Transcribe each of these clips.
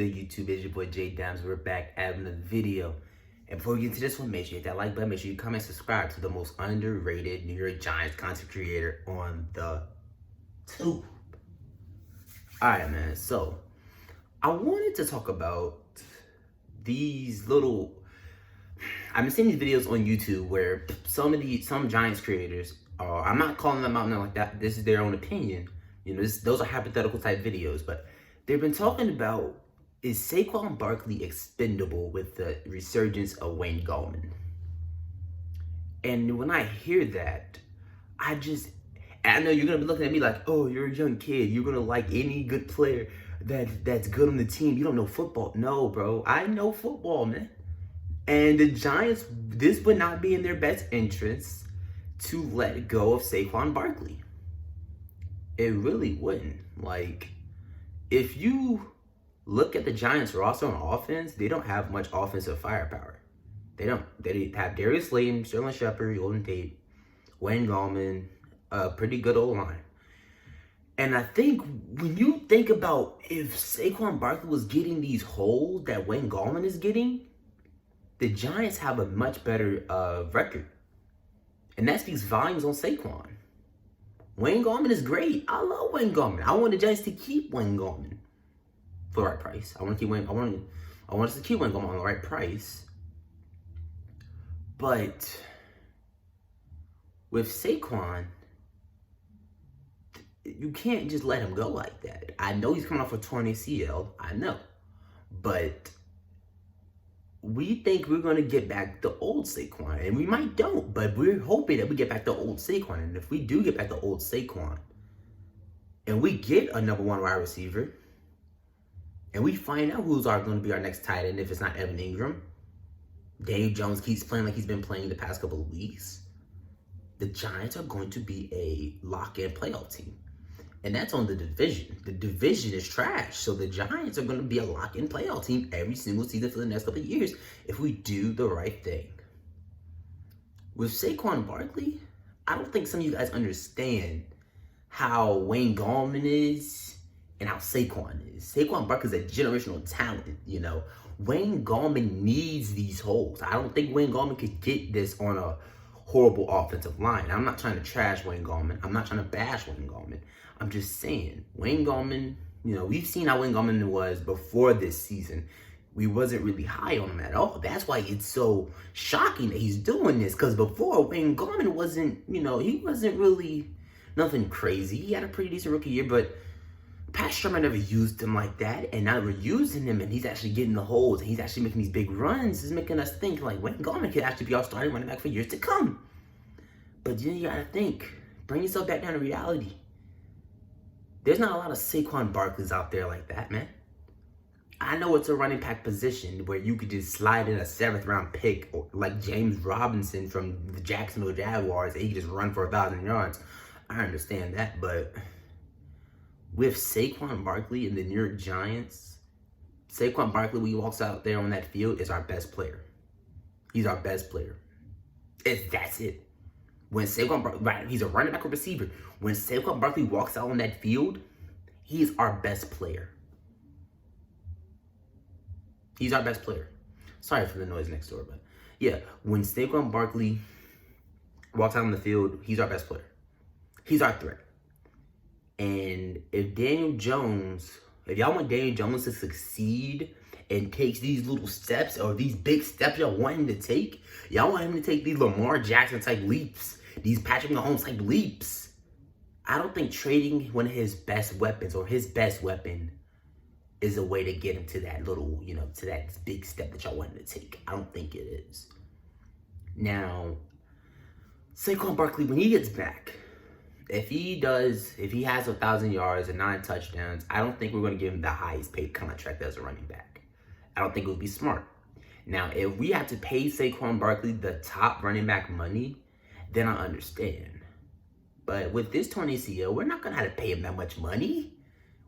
good, YouTube? It's your boy J Dimes. We're back at another video. And before we get into this one, make sure you hit that like button. Make sure you comment and subscribe to the most underrated New York Giants content creator on the tube. Alright, man. So, I wanted to talk about these little... I've been seeing these videos on YouTube where some Giants creators, I'm not calling them out now like that. This is their own opinion. You know, those are hypothetical type videos, but they've been talking about, is Saquon Barkley expendable with the resurgence of Wayne Gallman? And when I hear that, I know you're going to be looking at me like, oh, you're a young kid. You're going to like any good player that's good on the team. You don't know football. No, bro. I know football, man. And the Giants, this would not be in their best interest to let go of Saquon Barkley. It really wouldn't. Like, if you look at the Giants roster on offense, they don't have much offensive firepower. They don't. They have Darius Slayton, Sterling Shepard, Golden Tate, Wayne Gallman, a pretty good old line. And I think when you think about if Saquon Barkley was getting these holes that Wayne Gallman is getting, the Giants have a much better record. And that speaks volumes on Saquon. Wayne Gallman is great. I love Wayne Gallman. I want the Giants to keep Wayne Gallman for the right price. I want us to keep Wayne Gallman on the right price. But with Saquon, you can't just let him go like that. I know he's coming off a torn ACL. I know. But we think we're going to get back the old Saquon. And we might don't. But we're hoping that we get back the old Saquon. And if we do get back the old Saquon, and we get a number one wide receiver, and we find out who's going to be our next tight end if it's not Evan Ingram, Daniel Jones keeps playing like he's been playing the past couple of weeks, the Giants are going to be a lock-in playoff team. And that's on the division. The division is trash. So the Giants are going to be a lock-in playoff team every single season for the next couple of years if we do the right thing. With Saquon Barkley, I don't think some of you guys understand how Wayne Gallman is and how Saquon is. Saquon Barkley is a generational talent, you know. Wayne Gallman needs these holes. I don't think Wayne Gallman could get this on a horrible offensive line. I'm not trying to trash Wayne Gallman. I'm not trying to bash Wayne Gallman. I'm just saying, Wayne Gallman, you know, we've seen how Wayne Gallman was before this season. We wasn't really high on him at all. That's why it's so shocking that he's doing this. Because before, Wayne Gallman wasn't, you know, he wasn't really nothing crazy. He had a pretty decent rookie year, but Pat Shermer never used him like that. And now we're using him, and he's actually getting the holes, and he's actually making these big runs. It's making us think, like, Wayne Gallman could actually be our starting running back for years to come. But then you gotta think, bring yourself back down to reality. There's not a lot of Saquon Barkleys out there like that, man. I know it's a running back position where you could just slide in a 7th round pick, or like James Robinson from the Jacksonville Jaguars, and he could just run for 1,000 yards. I understand that, but with Saquon Barkley and the New York Giants, Saquon Barkley, when he walks out there on that field, is our best player. He's our best player. That's it. When Saquon Barkley, right, he's a running back or receiver. When Saquon Barkley walks out on that field, he is our best player. He's our best player. Sorry for the noise next door, but yeah, when Saquon Barkley walks out on the field, he's our best player. He's our threat. And if y'all want Daniel Jones to succeed and takes these little steps or these big steps y'all want him to take, y'all want him to take these Lamar Jackson type leaps, these Patrick Mahomes type leaps, I don't think trading one of his best weapons or his best weapon is a way to get him to that little, you know, to that big step that y'all want him to take. I don't think it is. Now, Saquon Barkley, when he gets back, if he has 1,000 yards and 9 touchdowns, I don't think we're going to give him the highest paid contract as a running back. I don't think it would be smart. Now, if we have to pay Saquon Barkley the top running back money, then I understand. But with this torn ACL, we're not going to have to pay him that much money.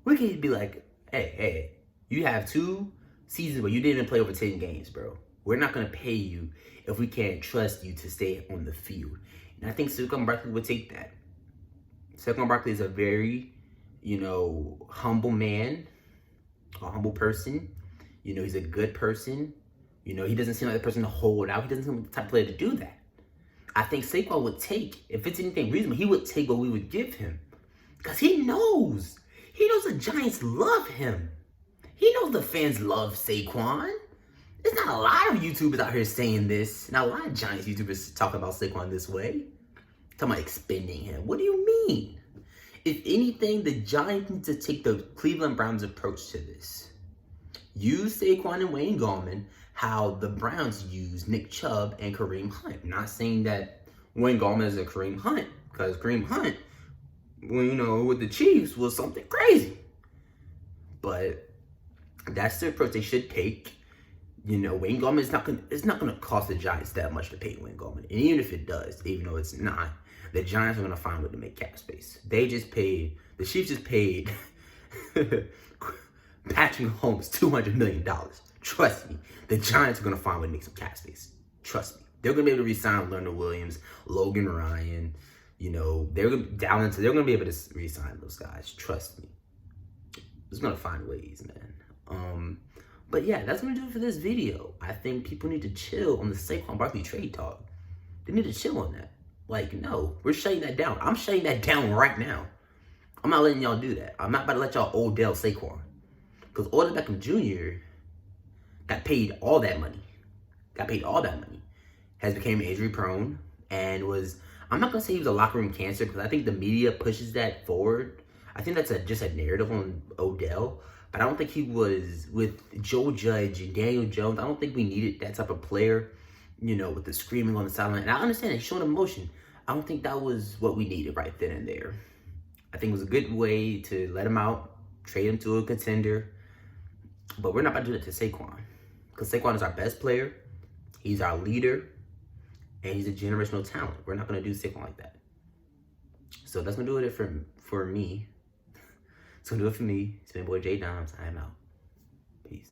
We can be like, hey, you have 2 seasons where you didn't even play over 10 games, bro. We're not going to pay you if we can't trust you to stay on the field. And I think Saquon Barkley would take that. Saquon Barkley is a very, humble man, a humble person. You know, he's a good person. You know, he doesn't seem like the person to hold out. He doesn't seem like the type of player to do that. I think Saquon would take, if it's anything reasonable, he would take what we would give him. Because he knows. He knows the Giants love him. He knows the fans love Saquon. There's not a lot of YouTubers out here saying this. Not a lot of Giants YouTubers talk about Saquon this way. Talking about expending him. What do you mean? If anything, the Giants need to take the Cleveland Browns approach to this. Use Saquon and Wayne Gallman how the Browns use Nick Chubb and Kareem Hunt. I'm not saying that Wayne Gallman is a Kareem Hunt, because Kareem Hunt, well, you know, with the Chiefs was something crazy. But that's the approach they should take. You know, Wayne Gallman it's not gonna cost the Giants that much to pay Wayne Gallman. And even if it does, even though it's not, the Giants are gonna find a way to make cap space. The Chiefs just paid Patrick Mahomes $200 million. Trust me, the Giants are gonna find a way to make some cap space. Trust me. They're gonna be able to re-sign Leonard Williams, Logan Ryan, you know, they're gonna be able to re-sign those guys. Trust me. It's gonna find ways, man. But yeah, that's gonna do it for this video. I think people need to chill on the Saquon Barkley trade talk. They need to chill on that. Like, no, we're shutting that down. I'm shutting that down right now. I'm not letting y'all do that. I'm not about to let y'all Odell Saquon. Because Odell Beckham Jr. got paid all that money. Has become injury prone and was, I'm not gonna say he was a locker room cancer, because I think the media pushes that forward. I think that's just a narrative on Odell. But I don't think he was, with Joe Judge and Daniel Jones, I don't think we needed that type of player, you know, with the screaming on the sideline. And I understand he's showing emotion. I don't think that was what we needed right then and there. I think it was a good way to let him out, trade him to a contender. But we're not about to do that to Saquon. Because Saquon is our best player. He's our leader. And he's a generational talent. We're not going to do Saquon like that. So that's going to do it for me. It's going to do it for me. It's been boy J Doms. I am out.